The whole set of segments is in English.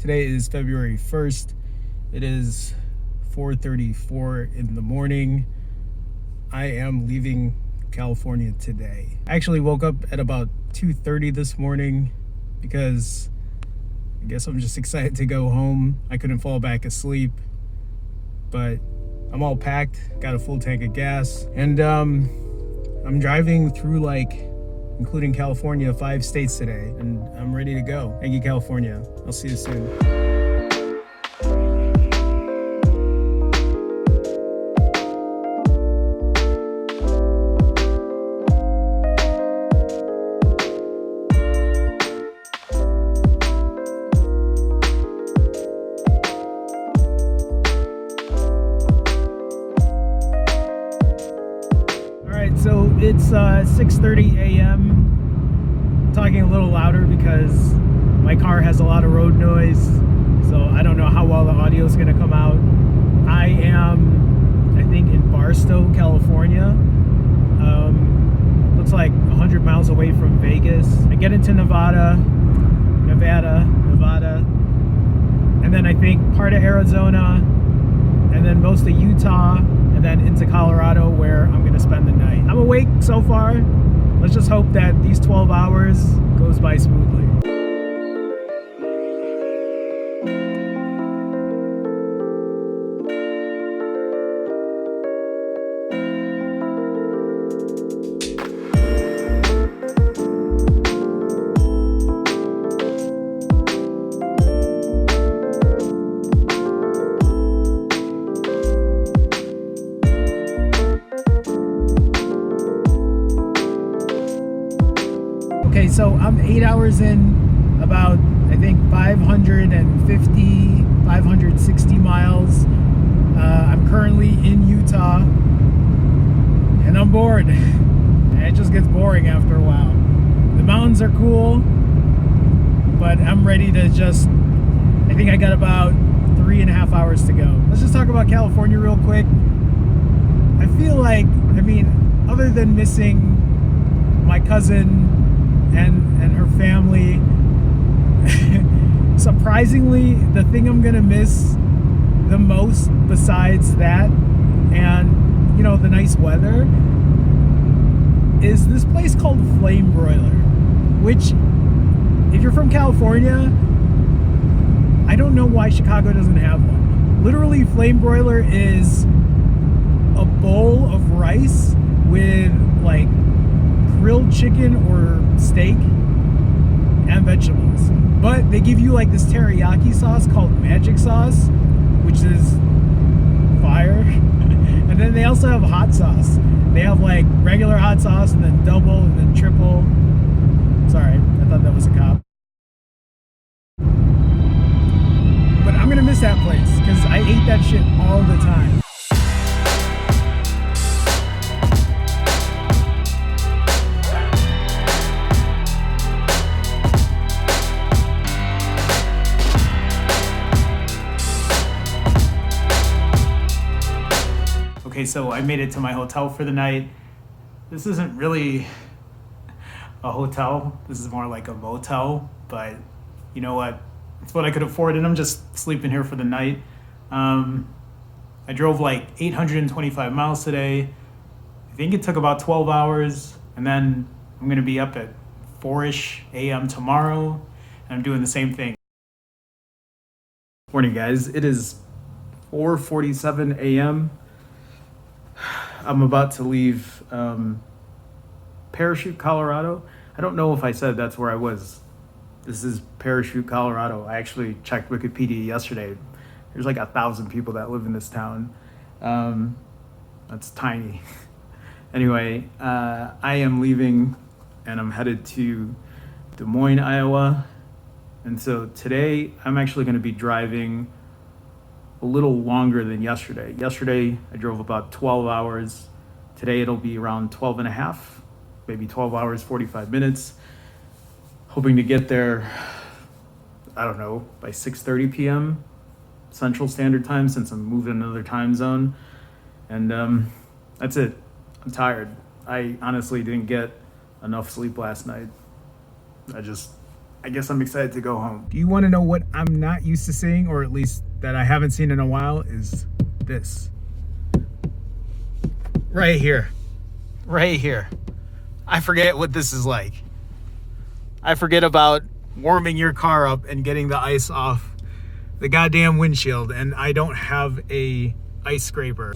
Today is February 1st. It is 4:34 in the morning. I am leaving California today. I actually woke up at about 2:30 this morning because I guess I'm just excited to go home. I couldn't fall back asleep, but I'm all packed, got a full tank of gas, and I'm driving through including California, 5 states today, and I'm ready to go. Thank you, California. I'll see you soon. So it's 6:30 a.m. I'm talking a little louder because my car has a lot of road noise, so I don't know how well the audio is going to come out. I am, I think, in Barstow, California. Looks like 100 miles away from Vegas. I get into Nevada, and then I think part of Arizona, and then most of Utah, and then into Colorado, where I'm gonna spend the night. I'm awake so far. Let's just hope that these 12 hours goes by smoothly. Okay, so I'm 8 hours in, about, I think, 560 miles. I'm currently in Utah, and I'm bored. And it just gets boring after a while. The mountains are cool, but I'm ready to just, I think I got about 3.5 hours to go. Let's just talk about California real quick. I feel like, other than missing my cousin and her family, surprisingly, the thing I'm gonna miss the most besides that and the nice weather is this place called Flame Broiler, which, if you're from California, I don't know why Chicago doesn't have one. Literally, Flame Broiler is a bowl of rice with grilled chicken or steak and vegetables, but they give you this teriyaki sauce called magic sauce, which is fire. And then they also have hot sauce. They have regular hot sauce, and then double, and then triple. Sorry, I thought that was a cop. But I'm gonna miss that place because I ate that shit all the time. Okay, so I made it to my hotel for the night. This isn't really a hotel. This is more like a motel, but you know what? It's what I could afford, and I'm just sleeping here for the night. I drove 825 miles today. I think it took about 12 hours, and then I'm gonna be up at 4-ish a.m. tomorrow, and I'm doing the same thing. Morning, guys. It is 4:47 a.m. I'm about to leave Parachute, Colorado. I don't know if I said that's where I was. This is Parachute, Colorado. I actually checked Wikipedia yesterday. There's 1,000 people that live in this town. That's tiny. Anyway, I am leaving, and I'm headed to Des Moines, Iowa. And so today I'm actually going to be driving a little longer than yesterday. Yesterday I drove about 12 hours. Today it'll be around 12 and a half, maybe 12 hours, 45 minutes. Hoping to get there, I don't know, by 6:30 p.m. Central Standard Time, since I'm moving another time zone. And that's it. I'm tired. I honestly didn't get enough sleep last night. I guess I'm excited to go home. Do you want to know what I'm not used to seeing, or at least that I haven't seen in a while, is this. Right here. Right here. I forget what this is like. I forget about warming your car up and getting the ice off the goddamn windshield, and I don't have a ice scraper.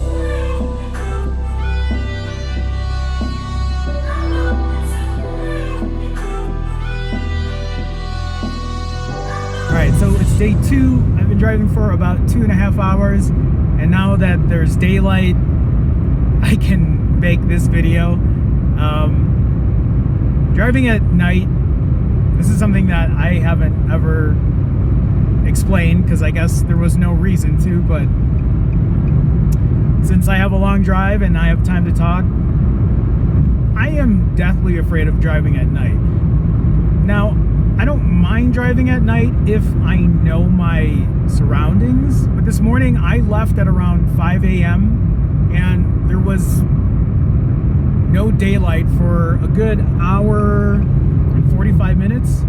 Alright, so it's day 2. I've been driving for about 2.5 hours, and now that there's daylight, I can make this video. Driving at night, this is something that I haven't ever explained, because I guess there was no reason to, but since I have a long drive and I have time to talk, I am deathly afraid of driving at night. Now, I don't mind driving at night if I know my surroundings, but this morning I left at around 5 a.m. and there was no daylight for a good hour and 45 minutes.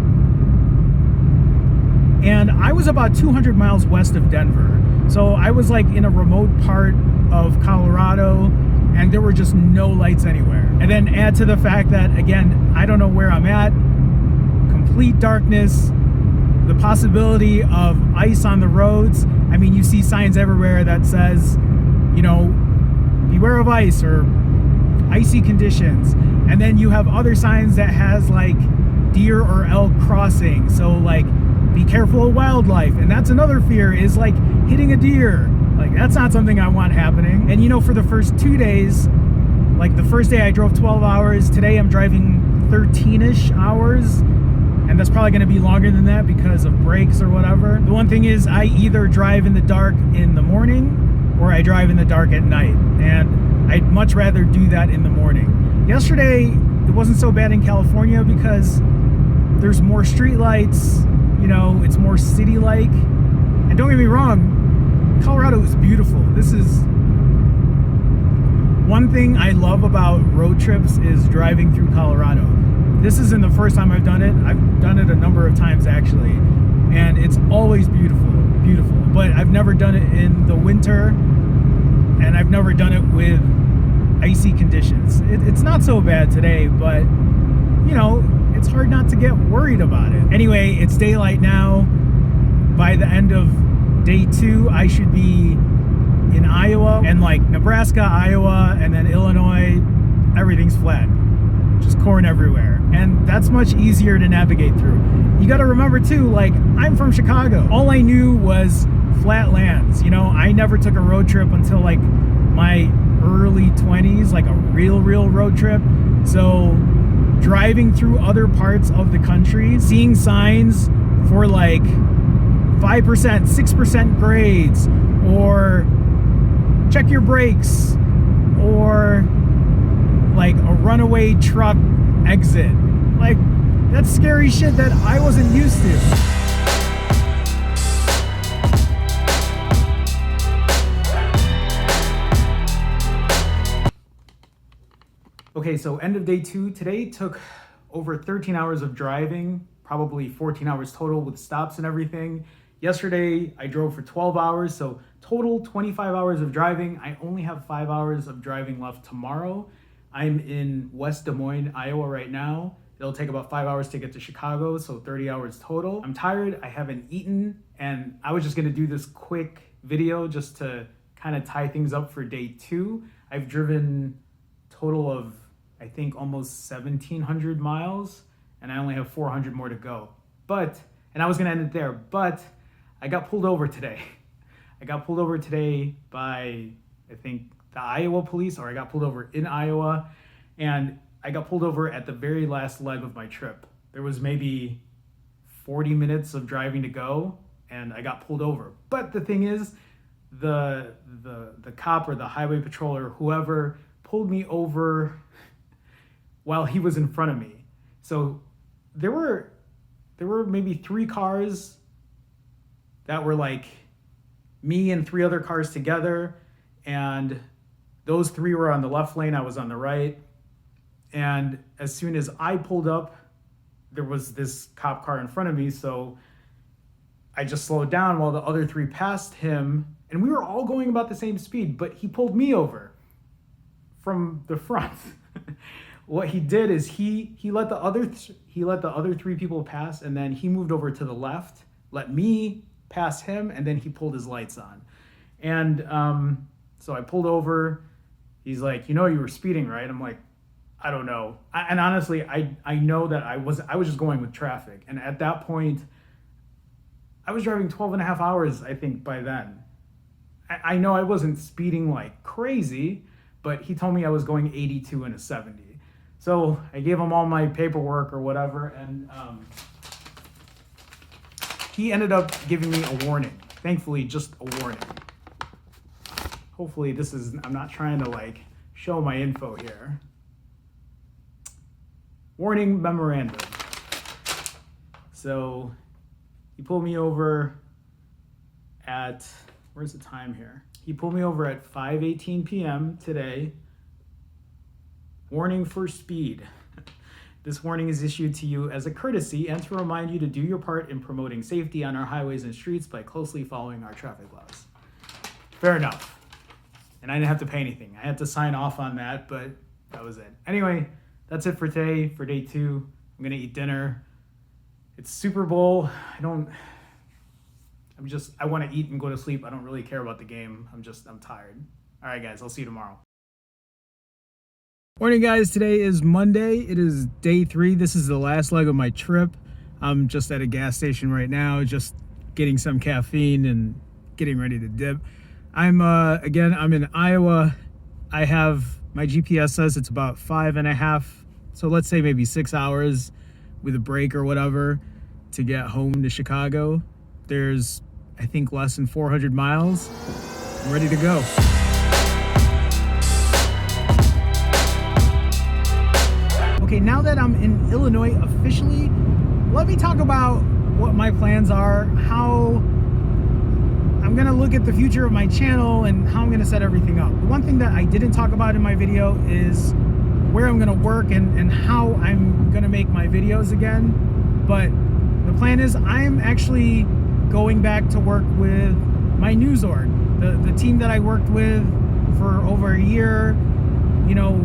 And I was about 200 miles west of Denver. So I was like in a remote part of Colorado, and there were just no lights anywhere. And then add to the fact that, again, I don't know where I'm at. Complete darkness, the possibility of ice on the roads. I mean, you see signs everywhere that says, you know, beware of ice or icy conditions. And then you have other signs that has like deer or elk crossing. So like, be careful of wildlife. And that's another fear, is like hitting a deer. Like, that's not something I want happening. And you know, for the first 2 days, like the first day I drove 12 hours, today I'm driving 13-ish hours. And that's probably going to be longer than that because of breaks or whatever. The one thing is, I either drive in the dark in the morning or I drive in the dark at night. And I'd much rather do that in the morning. Yesterday, it wasn't so bad in California because there's more streetlights, you know, it's more city-like. And don't get me wrong, Colorado is beautiful. This is one thing I love about road trips, is driving through Colorado. This isn't the first time I've done it. I've done it a number of times actually, and it's always beautiful, beautiful. But I've never done it in the winter, and I've never done it with icy conditions. It's not so bad today, but you know, it's hard not to get worried about it. Anyway, it's daylight now. By the end of day 2, I should be in Iowa, and like Nebraska, Iowa, and then Illinois, everything's flat. Just corn everywhere. And that's much easier to navigate through. You got to remember too, like, I'm from Chicago. All I knew was flat lands. You know, I never took a road trip until like my early 20s, like a real road trip. So driving through other parts of the country, seeing signs for like 5%, 6% grades, or check your brakes, or like a runaway truck exit. Like, that's scary shit that I wasn't used to. Okay, so end of day 2. Today took over 13 hours of driving, probably 14 hours total with stops and everything. Yesterday, I drove for 12 hours, so total 25 hours of driving. I only have 5 hours of driving left tomorrow. I'm in West Des Moines, Iowa right now. It'll take about 5 hours to get to Chicago, so 30 hours total. I'm tired, I haven't eaten, and I was just gonna do this quick video just to kind of tie things up for day 2. I've driven total of, I think, almost 1,700 miles, and I only have 400 more to go. And I was gonna end it there, but I got pulled over today. I got pulled over today by, I think, the Iowa police, or I got pulled over in Iowa, and I got pulled over at the very last leg of my trip. There was maybe 40 minutes of driving to go, and I got pulled over. But the thing is, the cop or the highway patrol or whoever pulled me over while he was in front of me. So there were maybe 3 cars that were like me and 3 other cars together, and those 3 were on the left lane, I was on the right. And as soon as I pulled up there was this cop car in front of me, so I just slowed down while the other three passed him, and we were all going about the same speed, but he pulled me over from the front. What he did is he let the other three people pass, and then he moved over to the left, let me pass him, and then he pulled his lights on. And so I pulled over. He's like, you know, you were speeding, right? I'm like, I don't know. And honestly, I know that I was just going with traffic. And at that point, I was driving 12 and a half hours, I think, by then. I know I wasn't speeding like crazy, but he told me I was going 82 and a 70. So I gave him all my paperwork or whatever, and he ended up giving me a warning. Thankfully, just a warning. Hopefully I'm not trying to like show my info here. Warning memorandum. So he pulled me over at, where's the time here? He pulled me over at 5:18 p.m. today. Warning for speed. This warning is issued to you as a courtesy and to remind you to do your part in promoting safety on our highways and streets by closely following our traffic laws. Fair enough. And I didn't have to pay anything. I had to sign off on that, but that was it. Anyway, that's it for today, for day 2. I'm gonna eat dinner. It's Super Bowl. I want to eat and go to sleep. I don't really care about the game. I'm tired. All right, guys, I'll see you tomorrow. Morning, guys. Today is Monday. It is day 3. This is the last leg of my trip. I'm just at a gas station right now, just getting some caffeine and getting ready to dip. I'm in Iowa. I have, my GPS says it's about 5.5, so let's say maybe 6 hours with a break or whatever to get home to Chicago. There's, I think, less than 400 miles. I'm ready to go. Okay, now that I'm in Illinois officially, let me talk about what my plans are, how I'm gonna look at the future of my channel and how I'm gonna set everything up. The one thing that I didn't talk about in my video is where I'm gonna work and how I'm gonna make my videos again. But the plan is I'm actually going back to work with my news org, the team that I worked with for over a year. You know,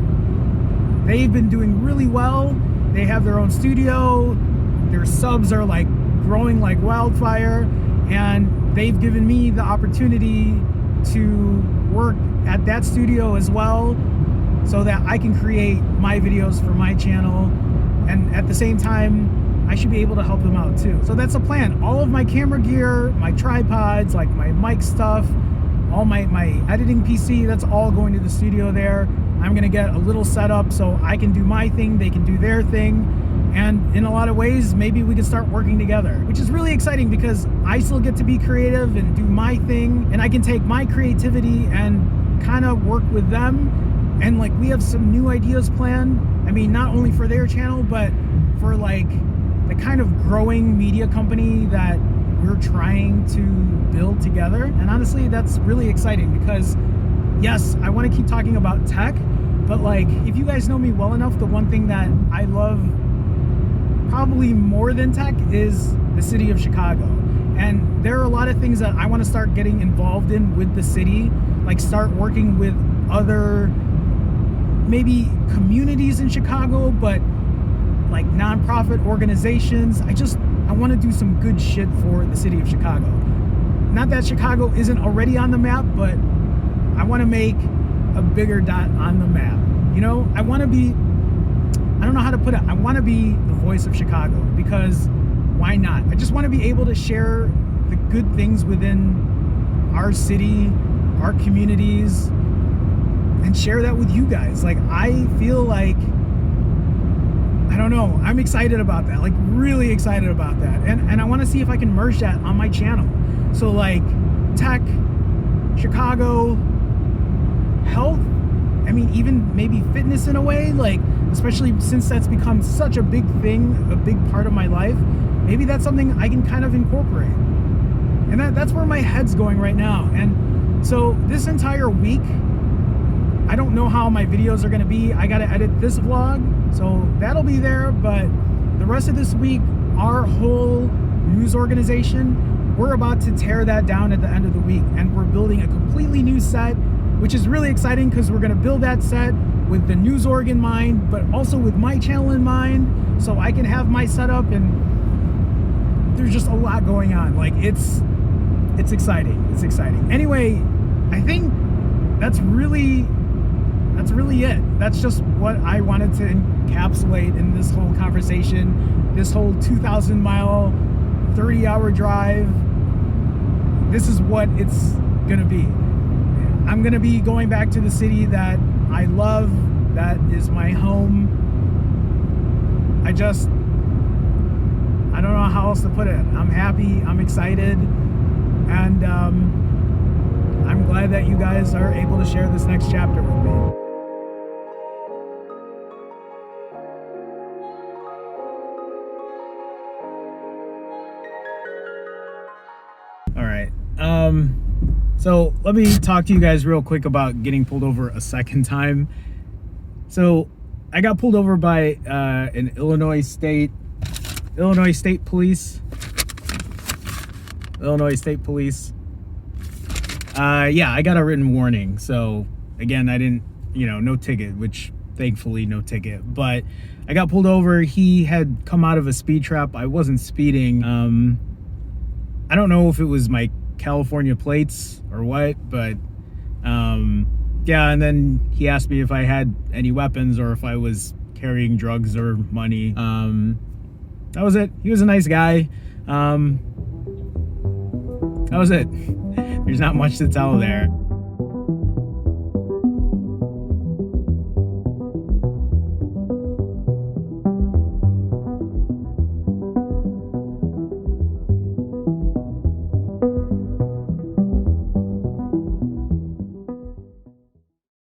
they've been doing really well. They have their own studio. Their subs are like growing like wildfire, and they've given me the opportunity to work at that studio as well so that I can create my videos for my channel, and at the same time I should be able to help them out too. So that's the plan. All of my camera gear, my tripods, like my mic stuff, all my editing PC, that's all going to the studio there. I'm gonna get a little setup so I can do my thing, they can do their thing, and in a lot of ways maybe we can start working together, which is really exciting because I still get to be creative and do my thing, and I can take my creativity and kind of work with them, and like we have some new ideas planned. I mean, not only for their channel, but for like the kind of growing media company that we're trying to build together. And honestly, that's really exciting because yes, I want to keep talking about tech, but like, if you guys know me well enough, the one thing that I love probably more than tech is the city of Chicago. And there are a lot of things that I want to start getting involved in with the city, like start working with other maybe communities in Chicago, but like nonprofit organizations. I want to do some good shit for the city of Chicago. Not that Chicago isn't already on the map, but I want to make a bigger dot on the map. You know, I want to be, I don't know how to put it, I want to be the voice of Chicago, because why not? I just want to be able to share the good things within our city, our communities, and share that with you guys. Like, I feel like, I don't know, I'm excited about that, like really excited about that. And I want to see if I can merge that on my channel. So like tech, Chicago, health, I mean, even maybe fitness in a way, like, especially since that's become such a big thing, a big part of my life, maybe that's something I can kind of incorporate. And that's where my head's going right now. And so this entire week, I don't know how my videos are gonna be. I gotta edit this vlog, so that'll be there, but the rest of this week, our whole news organization, we're about to tear that down at the end of the week, and we're building a completely new set, which is really exciting because we're going to build that set with the news org in mind, but also with my channel in mind, so I can have my setup. And there's just a lot going on. Like, it's exciting. It's exciting. Anyway, I think that's really it. That's just what I wanted to encapsulate in this whole conversation, this whole 2,000-mile, 30-hour drive. This is what it's gonna be. I'm gonna be going back to the city that I love, that is my home. I don't know how else to put it. I'm happy, I'm excited, and I'm glad that you guys are able to share this next chapter with me. All right. So let me talk to you guys real quick about getting pulled over a second time. So I got pulled over by an Illinois State Police. Yeah, I got a written warning. So again, I didn't, no ticket, which thankfully no ticket, but I got pulled over. He had come out of a speed trap. I wasn't speeding. I don't know if it was my California plates or what, but yeah, and then he asked me if I had any weapons or if I was carrying drugs or money. That was it. He was a nice guy. That was it. There's not much to tell there.